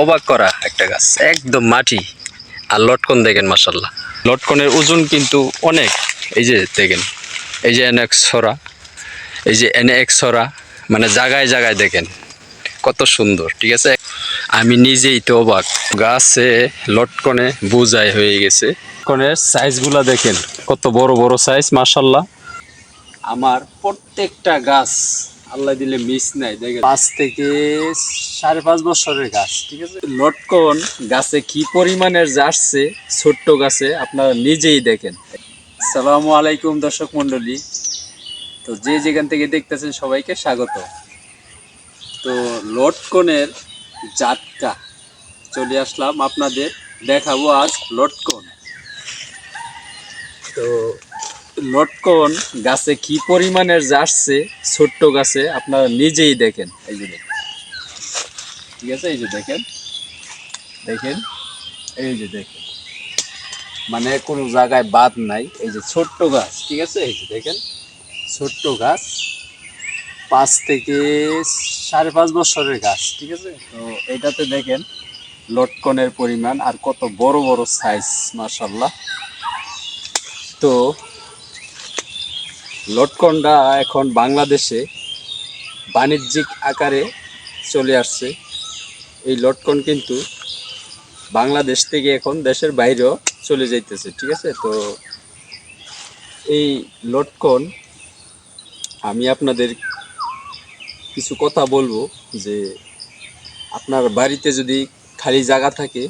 অবাক করা একটা গাছ, একদম মাটি। আর লটকন দেখেন মাশাল্লাহ, লটকনের ওজন কিন্তু অনেক। এই যে দেখেন, এই যে এনে এক ছড়া, এই যে এনে এক ছড়া, মানে জায়গায় জায়গায় দেখেন কত সুন্দর। ঠিক আছে, আমি নিজেই তো অবাক, গাছে লটকনে বোঝাই হয়ে গেছে। লটকনের সাইজগুলা দেখেন কত বড় বড় সাইজ মাশাল্লাহ। আমার প্রত্যেকটা গাছ আল্লাহ দিলে মিস নাই, দেখেন 5 থেকে 5.5 বছরের গাছ। ঠিক আছে, লটকন গাছে কি পরিমাণের আসছে ছোট্ট গাছে, আপনারা নিজেই দেখেন। আসসালামু আলাইকুম দর্শক মন্ডলী, তো যে যেখান থেকে দেখতেছেন সবাইকে স্বাগত। তো লটকনের জাতটা চলে আসলাম আপনাদের দেখাবো আজ লটকন। তো লটকন গাছে কি পরিমাণের আসছে ছোট্ট গাছে, আপনারা নিজেই দেখেন। এই যে দেখেন, ঠিক আছে, এই যে দেখেন, দেখেন, এই যে দেখেন, মানে কোনো জায়গায় বাদ নাই। এই যে ছোট্ট গাছ, ঠিক আছে, এই যে দেখেন ছোট্ট গাছ, 5 থেকে 5.5 বছরের গাছ। ঠিক আছে, তো এটাতে দেখেন লটকনের পরিমাণ আর কত বড় বড় সাইজ মাশাআল্লাহ। তো লটকনটা এখন বাংলাদেশে বাণিজ্যিক আকারে চলে আসছে। এই লটকন কিন্তু বাংলাদেশ থেকে এখন দেশের বাইরেও চলে যাইতেছে। ঠিক আছে, তো এই লটকন আমি আপনাদের কিছু কথা বলবো, যে আপনার বাড়িতে যদি খালি জায়গা থাকে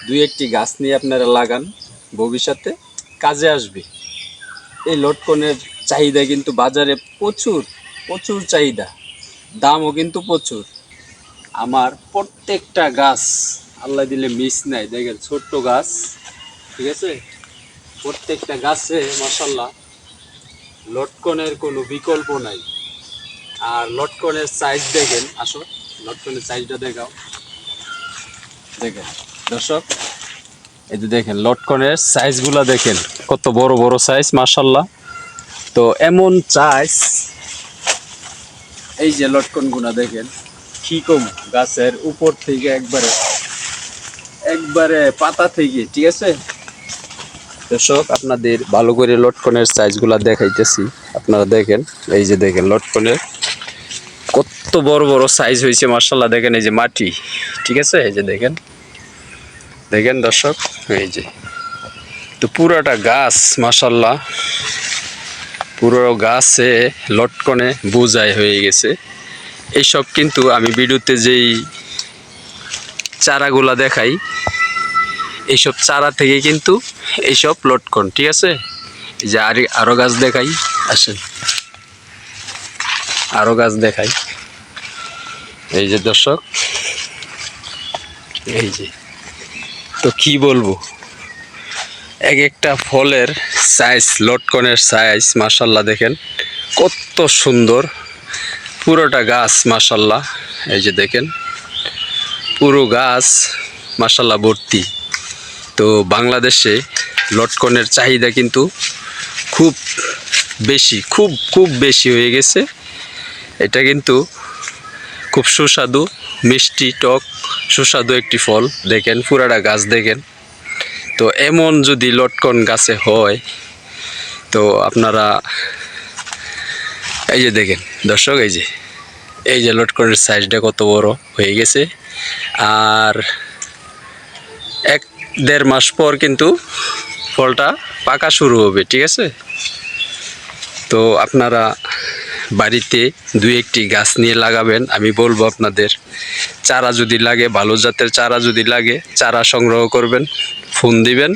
2-1টি গাছ নিয়ে আপনারা লাগান, ভবিষ্যতে কাজে আসবে। এই লটকনের চাহিদা কিন্তু বাজারে প্রচুর প্রচুর চাহিদা, দামও কিন্তু প্রচুর। আমার প্রত্যেকটা গাছ আল্লাহ দিলে মিস নাই, দেখেন ছোট্ট গাছ। ঠিক আছে, প্রত্যেকটা গাছে মাশাআল্লাহ লটকনের কোনো বিকল্প নাই। আর লটকনের সাইজ দেখেন, আসো লটকনের সাইজটা দেখাও। দেখেন দর্শক, এই যে দেখেন লটকনের সাইজগুলা দেখেন কত বড় বড় সাইজ মাশাআল্লাহ। তো এমন সাইজ, এই যে লটকন গুনা দেখেন কি কম, গাছের উপর থেকে একবারে একবারে পাতা থেকে। ঠিক আছে দর্শক, আপনাদের ভালো করে লটকনের সাইজগুলা দেখাইতেছি, আপনারা দেখেন। এই যে দেখেন লটকনের কত বড় বড় সাইজ হয়েছে মাশাআল্লাহ। দেখেন এই যে মাটি, ঠিক আছে, এই যে দেখেন, দেখেন দর্শক, এই যে তো পুরোটা গাছ মাশাআল্লাহ, পুরো গাছে লটকনে বোঝাই হয়ে গেছে। এইসব কিন্তু আমি ভিডিওতে যেই চারাগুলা দেখাই, এইসব চারা থেকে কিন্তু এইসব লটকন। ঠিক আছে, এই যে আরো গাছ দেখাই, আসেন আরো গাছ দেখাই। এই যে দর্শক, এই যে, তো কি বলবো, এক একটা ফলের সাইজ, লটকনের সাইজ মাশাআল্লাহ দেখেন কত সুন্দর। পুরোটা গাছ মাশাআল্লাহ, এই যে দেখেন পুরো গাছ মাশাআল্লাহ ভর্তি। তো বাংলাদেশে লটকনের চাহিদা কিন্তু খুব বেশি, খুব খুব বেশি হয়ে গেছে। এটা কিন্তু খুব সুস্বাদু, মিষ্টি টক সুস্বাদু একটি ফল। দেখেন পুরাটা গাছ দেখেন। তো এমন যদি লটকন গাছে হয়, তো আপনারা এই যে দেখেন দর্শক, এই যে এই যে লটকনের সাইজটা কত বড় হয়ে গেছে। আর 1-1.5 মাস পর কিন্তু ফলটা পাকা শুরু হবে। ঠিক আছে, তো আপনারা বাড়িতে 2-1টি গাছ নিয়ে লাগাবেন। আমি বলবো আপনাদের, চারা যদি লাগে, ভালো জাতের চারা যদি লাগে, চারা সংগ্রহ করবেন, ফোন দিবেন,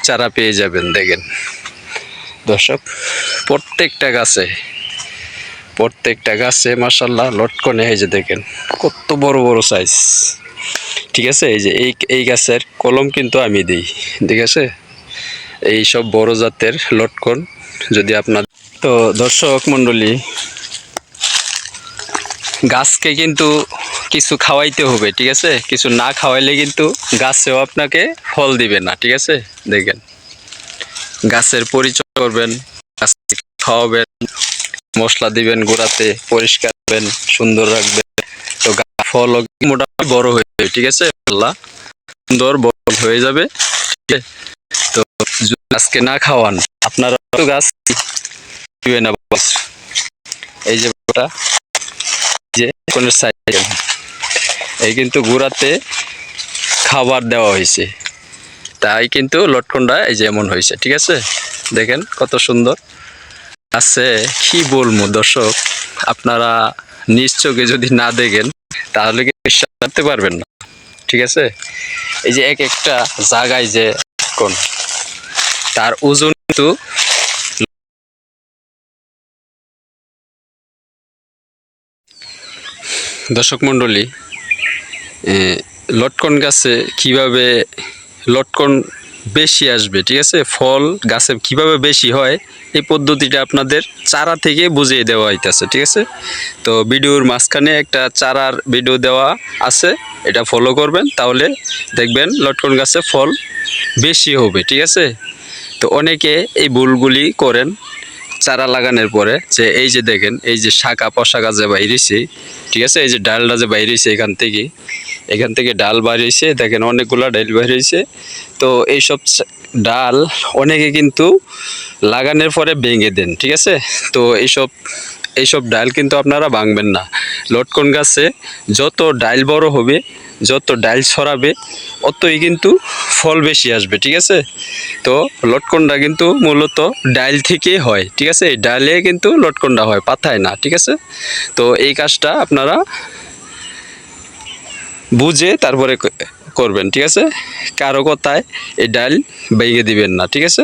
চারা পেয়ে যাবেন। দেখেন দর্শক, প্রত্যেকটা গাছে মাশাআল্লাহ লটকনে, এই যে দেখেন কত বড় বড় সাইজ। ঠিক আছে, এই যে এই গাছের কলম কিন্তু আমি দিই। ঠিক আছে, এই সব বড় জাতের লটকন যদি আপনার। তো দর্শক মণ্ডলী, গাছকে কিন্তু কিছু খাওয়াইতে হবে। ঠিক আছে, কিছু না খাওয়াইলে কিন্তু গাছেও আপনাকে ফল দিবে না। ঠিক আছে, দেখেন গাছের পরিচর্যা করবেন, গাছকে খাওয়াবেন, মশলা দিবেন, গোড়াতে পরিষ্কার করবেন, সুন্দর রাখবেন। তো ফল মোটামুটি বড় হয়ে যাবে, ঠিক আছে, আল্লাহ সুন্দর বড় হয়ে যাবে, ঠিক আছে। তো গাছকে না খাওয়ান আপনারা তো গাছ দিবেন না। এই যে কোন সাইড এই কিন্তু গোড়াতে খাবার দেওয়া হয়েছে, তাই কিন্তু লটকনটা এই যে এমন হয়েছে, ঠিক আছে। দেখেন কত সুন্দর আছে, কি বলবো দর্শক, আপনারা নিজ চোখে যদি না দেখেন তাহলে কি বিশ্বাস করতে পারবেন না, ঠিক আছে। এই যে এক একটা জায়গায় যে কোন তার ওজন কিন্তু দর্শক মণ্ডলী, লটকন গাছে কিভাবে লটকন বেশি আসবে, ঠিক আছে, ফল গাছে কিভাবে বেশি হয় এই পদ্ধতিটা আপনাদের চারা থেকে বুঝিয়ে দেওয়া হইতেছে, ঠিক আছে। তো ভিডিওর মাঝখানে একটা চারার ভিডিও দেওয়া আছে, এটা ফলো করবেন, তাহলে দেখবেন লটকন গাছে ফল বেশি হবে, ঠিক আছে। তো অনেকে এই ভুলগুলি করেন চারা লাগানোর পরে, যে এই যে দেখেন এই যে শাখা পোশাকা যে বাইরেছে, ঠিক আছে, এই যে ডালটা যে বাইরেছে এখান থেকে ডাল বাইরেছে, দেখেন অনেকগুলো ডাল বাইরেছে। তো এইসব ডাল অনেকে কিন্তু লাগানোর পরে ভেঙে দেন, ঠিক আছে। তো এইসব ডাল কিন্তু আপনারা ভাঙবেন না। লটকন গাছে যত ডাল বড় হবে, যত ডাল ছড়াবে, অতই কিন্তু ফল বেশি আসবে, ঠিক আছে। তো লটকনটা কিন্তু মূলত ডাল থেকেই হয়, ঠিক আছে, এই ডালে কিন্তু লটকনটা হয়, পাতায় না, ঠিক আছে। তো এই কাজটা আপনারা বুঝে তারপরে করবেন, ঠিক আছে। কারো কথায় এই ডাল ভেঙে দিবেন না, ঠিক আছে।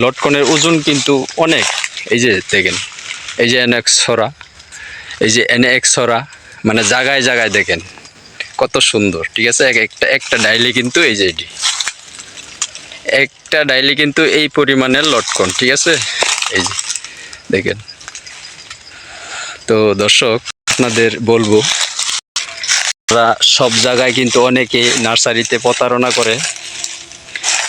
লটকনের ওজন কিন্তু অনেক, এই যে দেখেন এই যে এনে ছড়া, এই যে এনে এক ছড়া, মানে জায়গায় জায়গায় দেখেন কত সুন্দর, ঠিক আছে। একটা ডাইলে কিন্তু এই যে একটা ডাইলে কিন্তু এই পরিমাণের লটকন, ঠিক আছে, এই যে দেখেন। তো দর্শক আপনাদের বলবো, সব জায়গায় কিন্তু অনেকে নার্সারিতে প্রতারণা করে,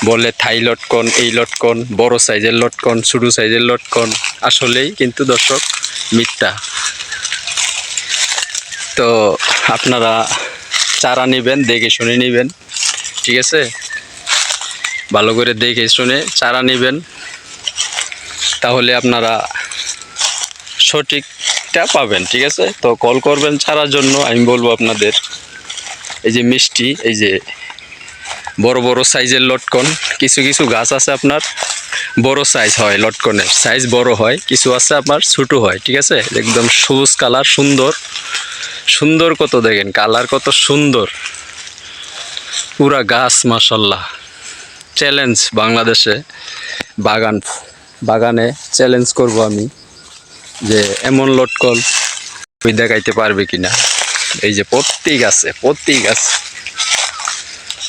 বলে থাই লটকন, এই লটকন, বড় সাইজের লটকন, ছোট সাইজের লটকন, আসলেই কিন্তু দর্শক মিথ্যা। তো আপনারা চারা নেবেন, দেখে শুনে নেবেন, ঠিক আছে, ভালো করে দেখে শুনে চারা নেবেন, তাহলে আপনারা সঠিকটা পাবেন, ঠিক আছে। তো কল করবেন চারার জন্য, আমি বলবো আপনাদের এই যে মিষ্টি, এই যে বড় বড় সাইজের লটকন, কিছু কিছু গাছ আছে আপনার বড় সাইজ হয়, লটকনের সাইজ বড় হয়, কিছু আছে আপনার ছোট হয়, ঠিক আছে। একদম সবুজ কালার, সুন্দর সুন্দর, কত দেখেন কালার কত সুন্দর, পুরা গাছ মাশাল্লাহ। চ্যালেঞ্জ বাংলাদেশে বাগানে চ্যালেঞ্জ করব আমি, যে এমন লটকন ওই দেখাইতে পারবে কিনা। এই যে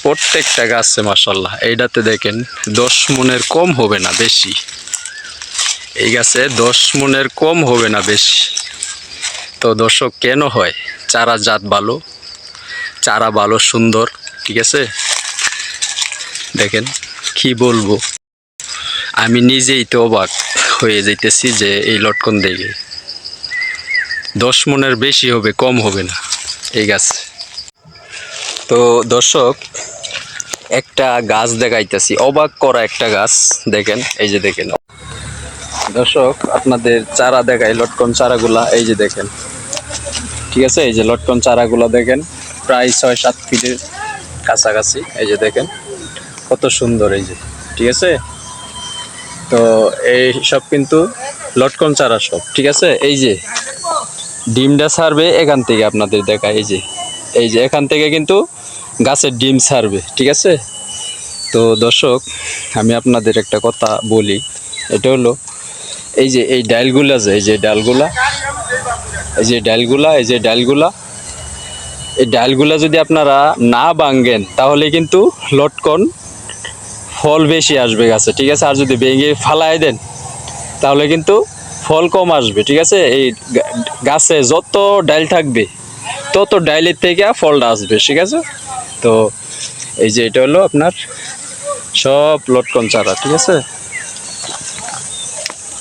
প্রত্যেকটা গাছে মাশাল্লাহ, এইটাতে দেখেন 10 মনের কম হবে না বেশি, এই গাছে 10 মনের কম হবে না বেশি। তো দর্শক কেন হয়, চারা জাত ভালো, চারা ভালো সুন্দর, ঠিক আছে। দেখেন কি বলবো, আমি নিজেই তো অবাক হয়ে যাইতেছি যে এই লটকন দেখে 10 মনের বেশি হবে, কম হবে না এই গাছ। তো দর্শক একটা গাছ দেখাইতেছি, অবাক করা একটা গাছ, দেখেন এই যে দেখেন দর্শক, আপনাদের চারা দেখাই, লটকন চারাগুলা এই যে দেখেন, ঠিক আছে। এই যে লটকন চারাগুলা দেখেন, প্রায় 6-7 ফিটের কাছাকাছি, এই যে দেখেন কত সুন্দর, এই যে, ঠিক আছে। তো এই সব কিন্তু লটকন চারা সব, ঠিক আছে। এই যে ডিমটা ছাড়বে এখান থেকে, আপনাদের দেখায়, এই যে এখান থেকে কিন্তু গাছের ডিম ছাড়বে, ঠিক আছে। তো দর্শক আমি আপনাদের একটা কথা বলি, এটা হলো এই যে এই ডালগুলা, যে এই যে ডালগুলা, এই ডালগুলা যদি আপনারা না ভাঙেন তাহলে কিন্তু লটকন ফল বেশি আসবে গাছে, ঠিক আছে। আর যদি ভেঙে ফালাই দেন তাহলে কিন্তু ফল কম আসবে, ঠিক আছে। এই গাছে যত ডাল থাকবে তত ডালের থেকে ফলটা আসবে, ঠিক আছে। তো এই যে এটা হলো আপনার সব লটকন চারা, ঠিক আছে,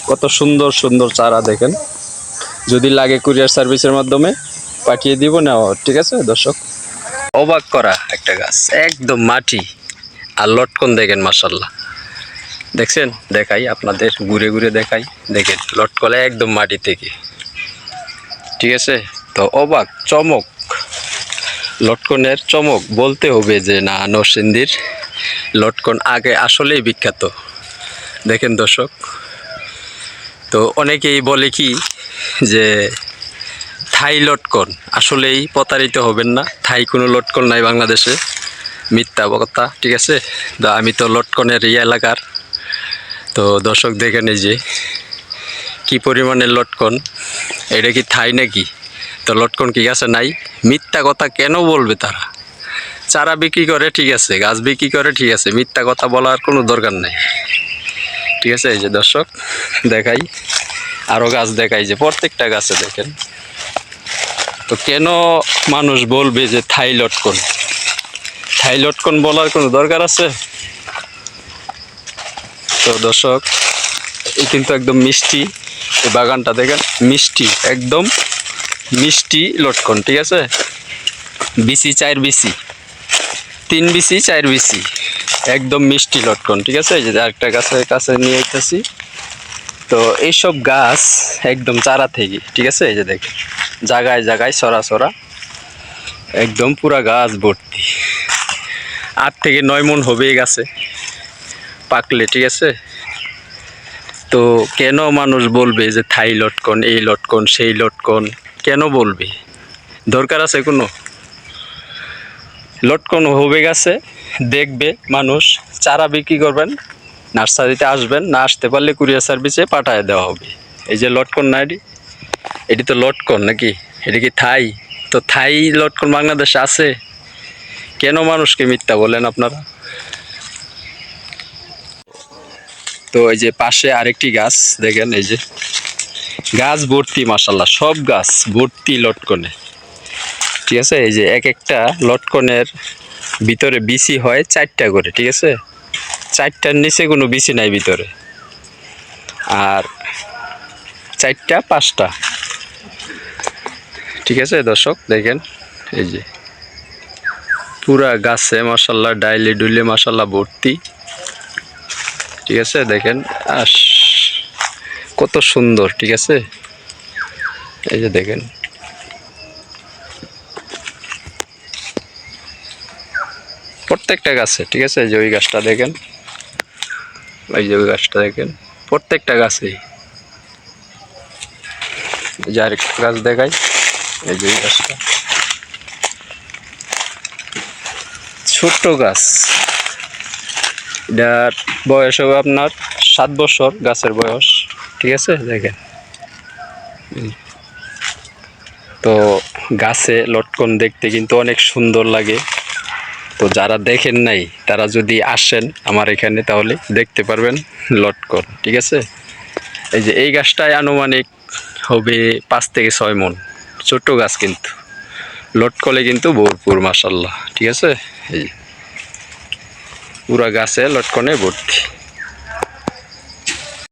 কত সুন্দর সুন্দর চারা দেখেন, যদি লাগে কুরিয়ার সার্ভিসের মাধ্যমে পাঠিয়ে দিব না, ঠিক আছে দর্শক। অবাক করা একটা গাছ, একদম মাটি, আর লটকন দেখেন মাশাল্লাহ, দেখছেন? দেখাই আপনাদের, ঘুরে ঘুরে দেখাই, দেখেন লটকলে একদম মাটি থেকে, ঠিক আছে। তো অবাক, চমক, লটকনের চমক বলতে হবে যে না, নরসিংদীর লটকন আগে আসলেই বিখ্যাত। দেখেন দর্শক, তো অনেকেই বলে কি যে থাই লটকন, আসলেই প্রতারিত হবেন না, থাই কোনো লটকন নাই বাংলাদেশে, মিথ্যা কথা, ঠিক আছে। তো আমি তো লটকনের এলাকার, তো দর্শক দেখেন এই যে কি পরিমাণের লটকন, এটা কি থাই নাকি? তো লটকন কি গাছে নাই? মিথ্যা কথা কেন বলবে তারা? চারা বিক্রি করে ঠিক আছে, গাছ বিক্রি করে ঠিক আছে, মিথ্যা কথা বলার কোনো দরকার নেই, ঠিক আছে। এই যে দর্শক দেখাই, আরও গাছ দেখাই, যে প্রত্যেকটা গাছে দেখেন। তো কেন মানুষ বলবে যে থাই লটকন? থাই লটকন বলার কোনো দরকার আছে? তো দর্শক, এই কিন্তু একদম মিষ্টি, এই বাগানটা দেখেন মিষ্টি, একদম মিষ্টি লটকন, ঠিক আছে। বিসি 4 বিসি, 3 বিসি 4 বিসি, একদম মিষ্টি লটকন, ঠিক আছে। এই যে আরেকটা গাছের কাছে নিয়ে আসতেছি। তো এইসব গাছ একদম চারা থেকে, ঠিক আছে। এই যে দেখেন জায়গায় জায়গায় সরা সরা, একদম পুরা গাছ ভর্তি, 8 থেকে 9 মণ হবে এই গাছে পাকলে, ঠিক আছে। তো কেন মানুষ বলবে যে থাই লটকন, এই লটকন, সেই লটকন, কেন বলবে? দরকার আছে কোনো? লটকন হবে গাছে, দেখবে মানুষ, চারা বিক্রি করবেন, নার্সারিতে আসবেন, না আসতে পারলে কুরিয়ার সার্ভিসে পাঠায় দেওয়া হবে। এই যে লটকন না, এটি তো লটকন নাকি? এটি কি থাই? তো থাই লটকন বাংলাদেশে আছে, কেন মানুষকে মিথ্যা বলেন আপনারা? তো এই যে পাশে আরেকটি গাছ দেখেন, এই যে গাছ ভর্তি মাশাল্লাহ, সব গাছ ভর্তি লটকনে, ঠিক আছে। এই যে এক একটা লটকনের ভিতরে বিচি হয় 4টা করে, ঠিক আছে। 4টার নিচে কোনো বিচি নাই ভিতরে, আর 4টা 5টা, ঠিক আছে দর্শক দেখেন। এই যে পুরা গাছে মাশাল্লাহ, ডাইলে ডুইলে মাশাল্লাহ ভর্তি, ঠিক আছে। দেখেন কত সুন্দর, ঠিক আছে। এই যে দেখেন প্রত্যেকটা গাছে, ঠিক আছে। এই যে ওই গাছটা দেখেন, এই যে ওই গাছটা দেখেন, প্রত্যেকটা গাছেই। এই যে আরেকটা গাছ দেখাই, এই যে ওই গাছটা, ছোট্ট গাছ, এটার বয়স হবে আপনার 7 বছর গাছের বয়স, ঠিক আছে। দেখেন, তো গাছে লটকন দেখতে কিন্তু অনেক সুন্দর লাগে। তো যারা দেখেন নাই তারা যদি আসেন আমার এখানে, তাহলে দেখতে পারবেন লটকন, ঠিক আছে। এই যে এই গাছটায় আনুমানিক হবে 5 থেকে 6 মণ, ছোট্ট গাছ কিন্তু লটকলে কিন্তু ভরপুর মাশাল্লাহ, ঠিক আছে। এই পুরা গাছে লটকনে ভর্তি।